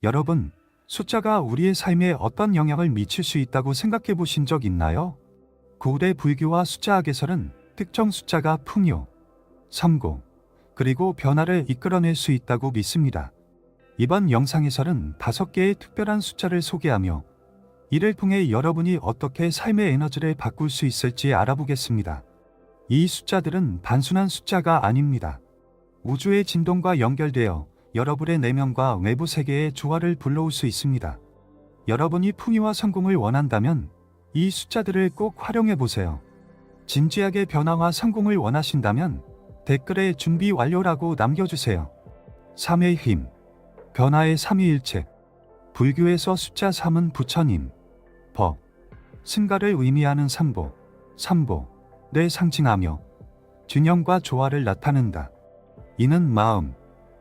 여러분, 숫자가 우리의 삶에 어떤 영향을 미칠 수 있다고 생각해 보신 적 있나요? 고대 불교와 숫자학에서는 특정 숫자가 풍요, 성공, 그리고 변화를 이끌어낼 수 있다고 믿습니다. 이번 영상에서는 5개의 특별한 숫자를 소개하며 이를 통해 여러분이 어떻게 삶의 에너지를 바꿀 수 있을지 알아보겠습니다. 이 숫자들은 단순한 숫자가 아닙니다. 우주의 진동과 연결되어 여러분의 내면과 외부 세계의 조화를 불러올 수 있습니다. 여러분이 풍요와 성공을 원한다면 이 숫자들을 꼭 활용해 보세요. 진지하게 변화와 성공을 원하신다면 댓글에 준비 완료라고 남겨주세요. 3의 힘, 변화의 삼위일체. 불교에서 숫자 3은 부처님, 법, 승가를 의미하는 삼보를 상징하며 균형과 조화를 나타낸다. 이는 마음,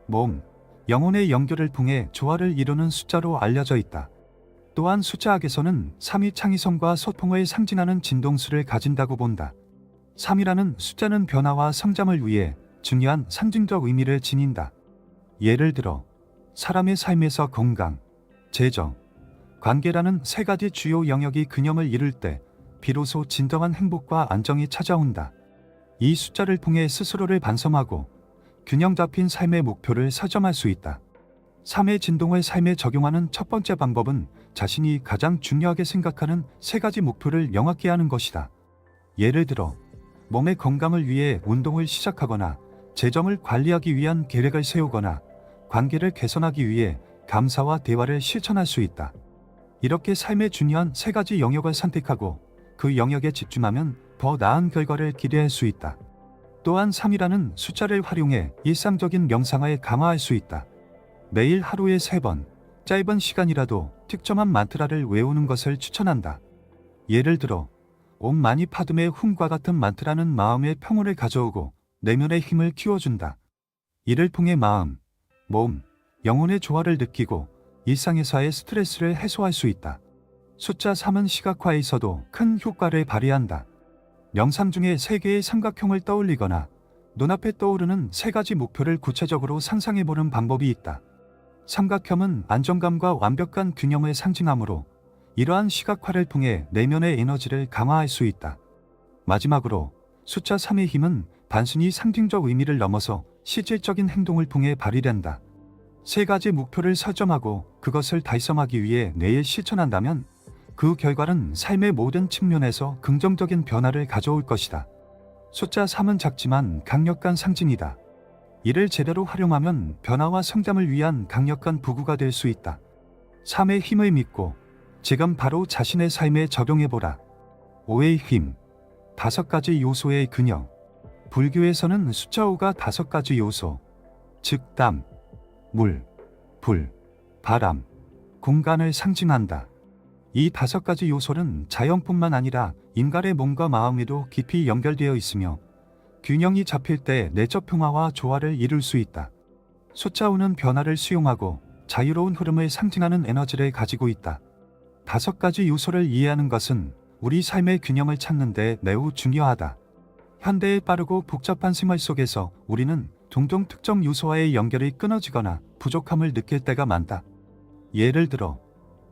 몸, 영혼의 연결을 통해 조화를 이루는 숫자로 알려져 있다. 또한 숫자학에서는 3이 창의성과 소통을 상징하는 진동수를 가진다고 본다. 3이라는 숫자는 변화와 성장을 위해 중요한 상징적 의미를 지닌다. 예를 들어 사람의 삶에서 건강, 재정, 관계라는 3가지 주요 영역이 균형을 이룰 때 비로소 진정한 행복과 안정이 찾아온다. 이 숫자를 통해 스스로를 반성하고 균형 잡힌 삶의 목표를 설정할 수 있다. 3의 진동을 삶에 적용하는 첫 번째 방법은 자신이 가장 중요하게 생각하는 3가지 목표를 명확히 하는 것이다. 예를 들어 몸의 건강을 위해 운동을 시작하거나 재정을 관리하기 위한 계획을 세우거나 관계를 개선하기 위해 감사와 대화를 실천할 수 있다. 이렇게 삶의 중요한 3가지 영역을 선택하고 그 영역에 집중하면 더 나은 결과를 기대할 수 있다. 또한 3이라는 숫자를 활용해 일상적인 명상을 강화할 수 있다. 매일 하루에 3번, 짧은 시간이라도 특정한 만트라를 외우는 것을 추천한다. 예를 들어 옴 마니 파드메 훔과 같은 만트라는 마음의 평온을 가져오고 내면의 힘을 키워준다. 이를 통해 마음, 몸, 영혼의 조화를 느끼고 일상에서의 스트레스를 해소할 수 있다. 숫자 3은 시각화에서도 큰 효과를 발휘한다. 명상 중에 3개의 삼각형을 떠올리거나 눈앞에 떠오르는 3가지 목표를 구체적으로 상상해보는 방법이 있다. 삼각형은 안정감과 완벽한 균형을 상징하므로 이러한 시각화를 통해 내면의 에너지를 강화할 수 있다. 마지막으로 숫자 3의 힘은 단순히 상징적 의미를 넘어서 실질적인 행동을 통해 발휘된다. 3가지 목표를 설정하고 그것을 달성하기 위해 매일 실천한다면 그 결과는 삶의 모든 측면에서 긍정적인 변화를 가져올 것이다. 숫자 3은 작지만 강력한 상징이다. 이를 제대로 활용하면 변화와 성장을 위한 강력한 부구가 될 수 있다. 3의 힘을 믿고 지금 바로 자신의 삶에 적용해보라. 5의 힘, 5가지 요소의 균형. 불교에서는 숫자 5가 5가지 요소, 즉 땀, 물, 불, 바람, 공간을 상징한다. 이 5가지 요소는 자연뿐만 아니라 인간의 몸과 마음에도 깊이 연결되어 있으며 균형이 잡힐 때 내적 평화와 조화를 이룰 수 있다. 숫자 5는 변화를 수용하고 자유로운 흐름을 상징하는 에너지를 가지고 있다. 5가지 요소를 이해하는 것은 우리 삶의 균형을 찾는 데 매우 중요하다. 현대의 빠르고 복잡한 생활 속에서 우리는 종종 특정 요소와의 연결이 끊어지거나 부족함을 느낄 때가 많다. 예를 들어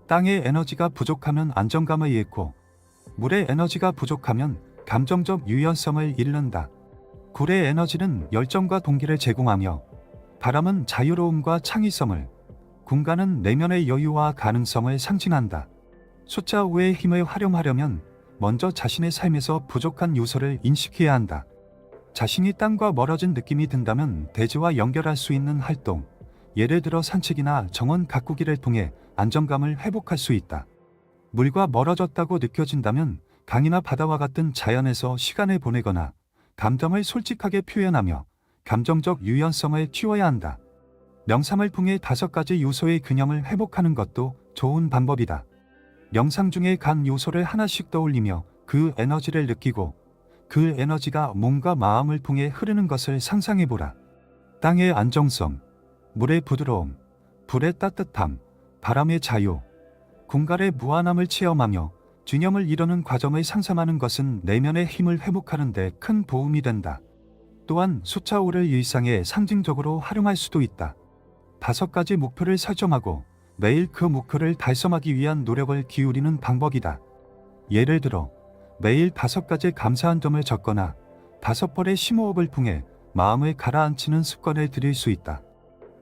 땅의 에너지가 부족하면 안정감을 잃고 물의 에너지가 부족하면 감정적 유연성을 잃는다. 불의 에너지는 열정과 동기를 제공하며 바람은 자유로움과 창의성을, 공간은 내면의 여유와 가능성을 상징한다. 숫자 5의 힘을 활용하려면 먼저 자신의 삶에서 부족한 요소를 인식해야 한다. 자신이 땅과 멀어진 느낌이 든다면 대지와 연결할 수 있는 활동, 예를 들어 산책이나 정원 가꾸기를 통해 안정감을 회복할 수 있다. 물과 멀어졌다고 느껴진다면 강이나 바다와 같은 자연에서 시간을 보내거나 감정을 솔직하게 표현하며 감정적 유연성을 키워야 한다. 명상을 통해 5가지 요소의 균형을 회복하는 것도 좋은 방법이다. 명상 중에 간 요소를 하나씩 떠올리며 그 에너지를 느끼고 그 에너지가 몸과 마음을 통해 흐르는 것을 상상해보라. 땅의 안정성, 물의 부드러움, 불의 따뜻함, 바람의 자유, 공간의 무한함을 체험하며 균형을 이루는 과정을 상상하는 것은 내면의 힘을 회복하는 데 큰 도움이 된다. 또한 숫자 5를 일상에 상징적으로 활용할 수도 있다. 5가지 목표를 설정하고 매일 그 목표를 달성하기 위한 노력을 기울이는 방법이다. 예를 들어 매일 5가지 감사한 점을 적거나 5번의 심호흡을 통해 마음을 가라앉히는 습관을 들일 수 있다.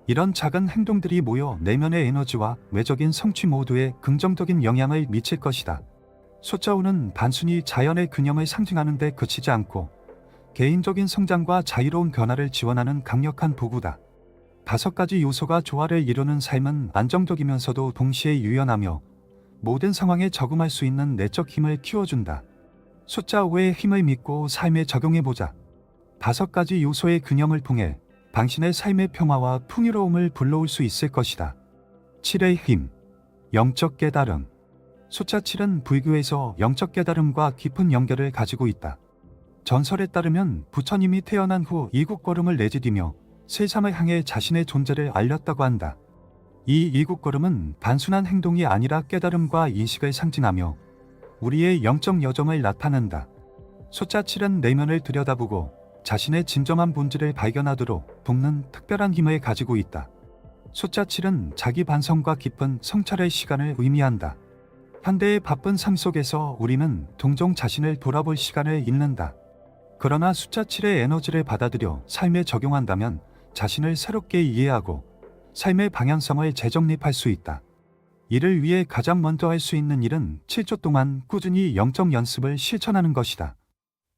이런 작은 행동들이 모여 내면의 에너지와 외적인 성취 모두에 긍정적인 영향을 미칠 것이다. 숫자 5는 단순히 자연의 균형을 상징하는 데 그치지 않고 개인적인 성장과 자유로운 변화를 지원하는 강력한 도구다. 5가지 요소가 조화를 이루는 삶은 안정적이면서도 동시에 유연하며 모든 상황에 적응할 수 있는 내적 힘을 키워준다. 숫자 5의 힘을 믿고 삶에 적용해보자. 5가지 요소의 균형을 통해 당신의 삶의 평화와 풍요로움을 불러올 수 있을 것이다. 7의 힘, 영적 깨달음. 숫자 7은 불교에서 영적 깨달음과 깊은 연결을 가지고 있다. 전설에 따르면 부처님이 태어난 후 이국걸음을 내디디며 세상을 향해 자신의 존재를 알렸다고 한다. 이 이국걸음은 단순한 행동이 아니라 깨달음과 인식을 상징하며 우리의 영적 여정을 나타낸다. 숫자 7은 내면을 들여다보고 자신의 진정한 본질을 발견하도록 돕는 특별한 힘을 가지고 있다. 숫자 7은 자기 반성과 깊은 성찰의 시간을 의미한다. 현대의 바쁜 삶 속에서 우리는 종종 자신을 돌아볼 시간을 잃는다. 그러나 숫자 7의 에너지를 받아들여 삶에 적용한다면 자신을 새롭게 이해하고 삶의 방향성을 재정립할 수 있다. 이를 위해 가장 먼저 할 수 있는 일은 7조 동안 꾸준히 영적 연습을 실천하는 것이다.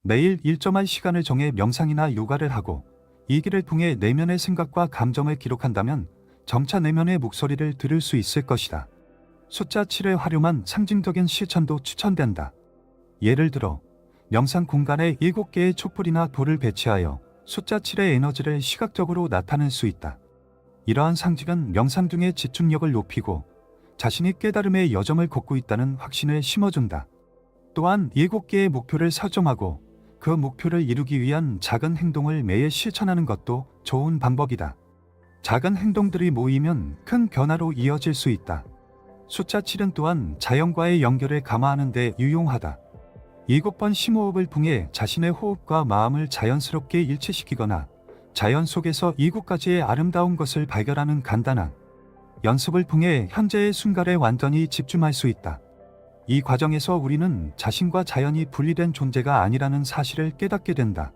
매일 일정한 시간을 정해 명상이나 요가를 하고 이 길을 통해 내면의 생각과 감정을 기록한다면 점차 내면의 목소리를 들을 수 있을 것이다. 숫자 7을 활용한 상징적인 실천도 추천된다. 예를 들어 명상 공간에 7개의 촛불이나 돌을 배치하여 숫자 7의 에너지를 시각적으로 나타낼 수 있다. 이러한 상징은 명상 중의 집중력을 높이고 자신이 깨달음의 여정을 걷고 있다는 확신을 심어준다. 또한 7개의 목표를 설정하고 그 목표를 이루기 위한 작은 행동을 매일 실천하는 것도 좋은 방법이다. 작은 행동들이 모이면 큰 변화로 이어질 수 있다. 숫자 7은 또한 자연과의 연결을 감화하는 데 유용하다. 7번 심호흡을 통해 자신의 호흡과 마음을 자연스럽게 일치시키거나 자연 속에서 7가지의 아름다운 것을 발견하는 간단한 연습을 통해 현재의 순간에 완전히 집중할 수 있다. 이 과정에서 우리는 자신과 자연이 분리된 존재가 아니라는 사실을 깨닫게 된다.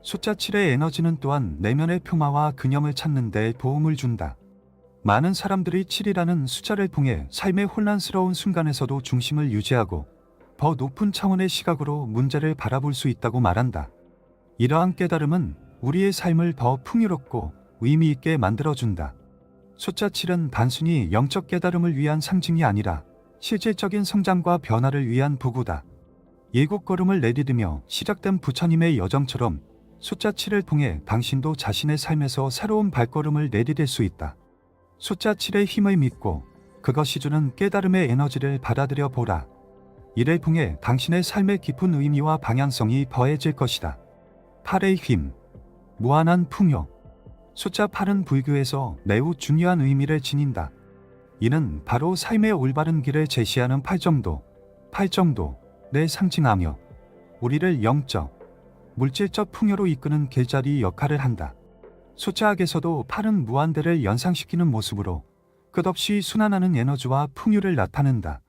숫자 7의 에너지는 또한 내면의 평화와 균형을 찾는 데 도움을 준다. 많은 사람들이 7이라는 숫자를 통해 삶의 혼란스러운 순간에서도 중심을 유지하고 더 높은 차원의 시각으로 문제를 바라볼 수 있다고 말한다. 이러한 깨달음은 우리의 삶을 더 풍요롭고 의미 있게 만들어준다. 숫자 7은 단순히 영적 깨달음을 위한 상징이 아니라 실질적인 성장과 변화를 위한 도구다. 7걸음을 내디디며 시작된 부처님의 여정처럼 숫자 7을 통해 당신도 자신의 삶에서 새로운 발걸음을 내디딜 수 있다. 숫자 7의 힘을 믿고 그것이 주는 깨달음의 에너지를 받아들여 보라. 이를 통해 당신의 삶의 깊은 의미와 방향성이 더해질 것이다. 8의 힘, 무한한 풍요. 숫자 8은 불교에서 매우 중요한 의미를 지닌다. 이는 바로 삶의 올바른 길을 제시하는 팔정도를 상징하며 우리를 영적, 물질적 풍요로 이끄는 길잡이 역할을 한다. 숫자학에서도 8은 무한대를 연상시키는 모습으로 끝없이 순환하는 에너지와 풍요를 나타낸다.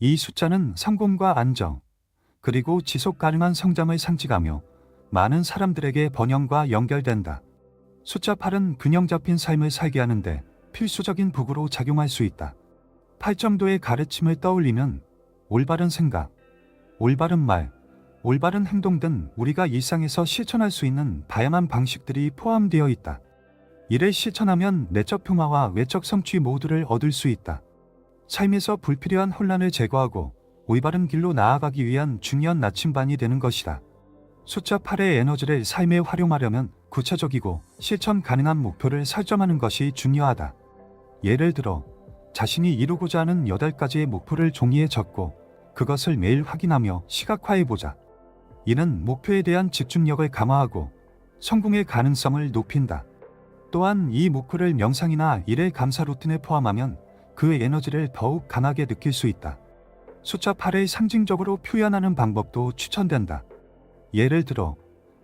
이 숫자는 성공과 안정, 그리고 지속 가능한 성장을 상징하며 많은 사람들에게 번영과 연결된다. 숫자 8은 균형 잡힌 삶을 살게 하는데 필수적인 도구로 작용할 수 있다. 8정도의 가르침을 떠올리면 올바른 생각, 올바른 말, 올바른 행동 등 우리가 일상에서 실천할 수 있는 다양한 방식들이 포함되어 있다. 이를 실천하면 내적 평화와 외적 성취 모두를 얻을 수 있다. 삶에서 불필요한 혼란을 제거하고 올바른 길로 나아가기 위한 중요한 나침반이 되는 것이다. 숫자 8의 에너지를 삶에 활용하려면 구체적이고 실천 가능한 목표를 설정하는 것이 중요하다. 예를 들어 자신이 이루고자 하는 8가지의 목표를 종이에 적고 그것을 매일 확인하며 시각화해보자. 이는 목표에 대한 집중력을 강화하고 성공의 가능성을 높인다. 또한 이 목표를 명상이나 일의 감사 루틴에 포함하면 그 에너지를 더욱 강하게 느낄 수 있다. 숫자 8을 상징적으로 표현하는 방법도 추천된다. 예를 들어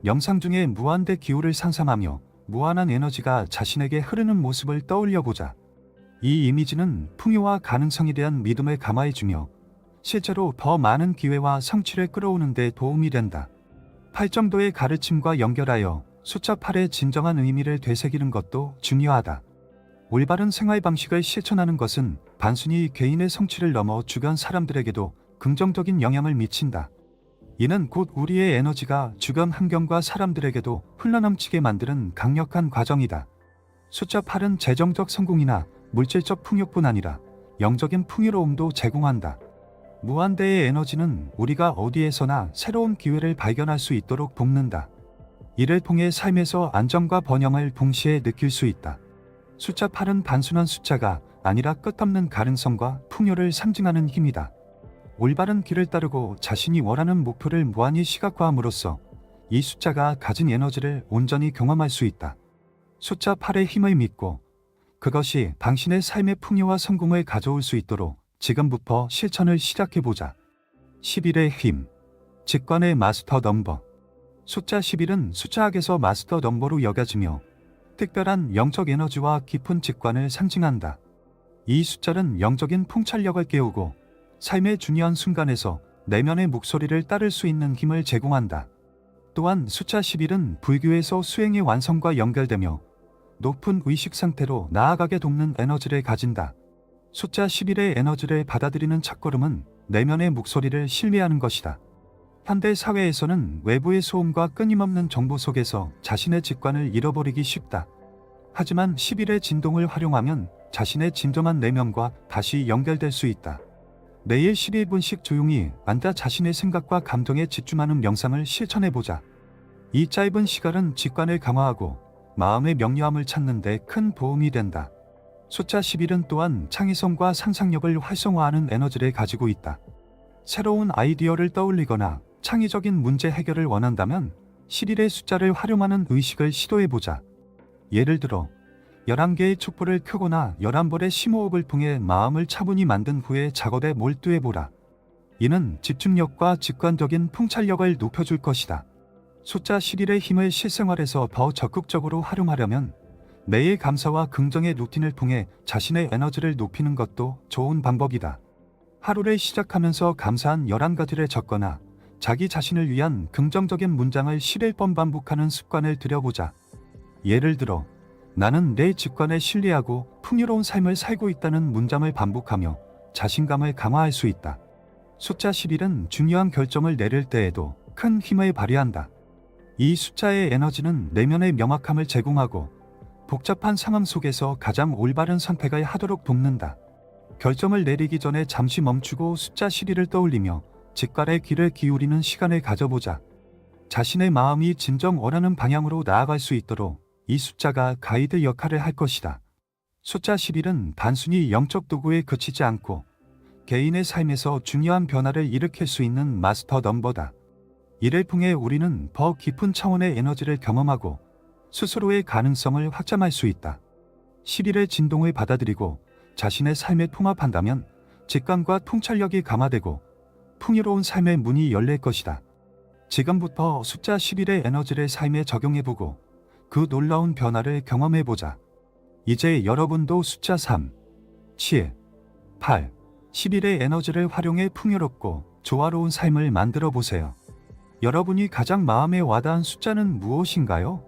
명상 중에 무한대 기호를 상상하며 무한한 에너지가 자신에게 흐르는 모습을 떠올려보자. 이 이미지는 풍요와 가능성에 대한 믿음을 감화해주며 실제로 더 많은 기회와 성취를 끌어오는 데 도움이 된다. 8점도의 가르침과 연결하여 숫자 8의 진정한 의미를 되새기는 것도 중요하다. 올바른 생활 방식을 실천하는 것은 단순히 개인의 성취를 넘어 주변 사람들에게도 긍정적인 영향을 미친다. 이는 곧 우리의 에너지가 주변 환경과 사람들에게도 흘러넘치게 만드는 강력한 과정이다. 숫자 8은 재정적 성공이나 물질적 풍요뿐 아니라 영적인 풍요로움도 제공한다. 무한대의 에너지는 우리가 어디에서나 새로운 기회를 발견할 수 있도록 돕는다. 이를 통해 삶에서 안정과 번영을 동시에 느낄 수 있다. 숫자 8은 단순한 숫자가 아니라 끝없는 가능성과 풍요를 상징하는 힘이다. 올바른 길을 따르고 자신이 원하는 목표를 무한히 시각화함으로써 이 숫자가 가진 에너지를 온전히 경험할 수 있다. 숫자 8의 힘을 믿고 그것이 당신의 삶의 풍요와 성공을 가져올 수 있도록 지금부터 실천을 시작해보자. 11의 힘, 직관의 마스터 넘버. 숫자 11은 숫자학에서 마스터 넘버로 여겨지며 특별한 영적 에너지와 깊은 직관을 상징한다. 이 숫자는 영적인 통찰력을 깨우고 삶의 중요한 순간에서 내면의 목소리를 따를 수 있는 힘을 제공한다. 또한 숫자 11은 불교에서 수행의 완성과 연결되며 높은 의식 상태로 나아가게 돕는 에너지를 가진다. 숫자 11의 에너지를 받아들이는 첫걸음은 내면의 목소리를 신뢰하는 것이다. 현대 사회에서는 외부의 소음과 끊임없는 정보 속에서 자신의 직관을 잃어버리기 쉽다. 하지만 11의 진동을 활용하면 자신의 진정한 내면과 다시 연결될 수 있다. 매일 11분씩 조용히 앉아 자신의 생각과 감정에 집중하는 명상을 실천해보자. 이 짧은 시간은 직관을 강화하고 마음의 명료함을 찾는 데 큰 도움이 된다. 숫자 11은 또한 창의성과 상상력을 활성화하는 에너지를 가지고 있다. 새로운 아이디어를 떠올리거나 창의적인 문제 해결을 원한다면 11의 숫자를 활용하는 의식을 시도해보자. 예를 들어 11개의 촛불을 켜거나 11번의 심호흡을 통해 마음을 차분히 만든 후에 작업에 몰두해보라. 이는 집중력과 직관적인 통찰력을 높여줄 것이다. 숫자 11의 힘을 실생활에서 더 적극적으로 활용하려면 매일 감사와 긍정의 루틴을 통해 자신의 에너지를 높이는 것도 좋은 방법이다. 하루를 시작하면서 감사한 11가지를 적거나 자기 자신을 위한 긍정적인 문장을 11번 반복하는 습관을 들여보자. 예를 들어 나는 내 직관에 신뢰하고 풍요로운 삶을 살고 있다는 문장을 반복하며 자신감을 강화할 수 있다. 숫자 11은 중요한 결정을 내릴 때에도 큰 힘을 발휘한다. 이 숫자의 에너지는 내면의 명확함을 제공하고 복잡한 상황 속에서 가장 올바른 선택을 하도록 돕는다. 결정을 내리기 전에 잠시 멈추고 숫자 11을 떠올리며 직관의 귀를 기울이는 시간을 가져보자. 자신의 마음이 진정 원하는 방향으로 나아갈 수 있도록 이 숫자가 가이드 역할을 할 것이다. 숫자 11은 단순히 영적 도구에 그치지 않고 개인의 삶에서 중요한 변화를 일으킬 수 있는 마스터 넘버다. 이를 통해 우리는 더 깊은 차원의 에너지를 경험하고 스스로의 가능성을 확장할 수 있다. 11의 진동을 받아들이고 자신의 삶에 통합한다면 직관과 통찰력이 강화되고 풍요로운 삶의 문이 열릴 것이다. 지금부터 숫자 11의 에너지를 삶에 적용해보고 그 놀라운 변화를 경험해보자. 이제 여러분도 숫자 3, 7, 8, 11의 에너지를 활용해 풍요롭고 조화로운 삶을 만들어 보세요. 여러분이 가장 마음에 와닿은 숫자는 무엇인가요?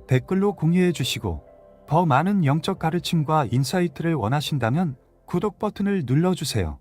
댓글로 공유해 주시고 더 많은 영적 가르침과 인사이트를 원하신다면 구독 버튼을 눌러주세요.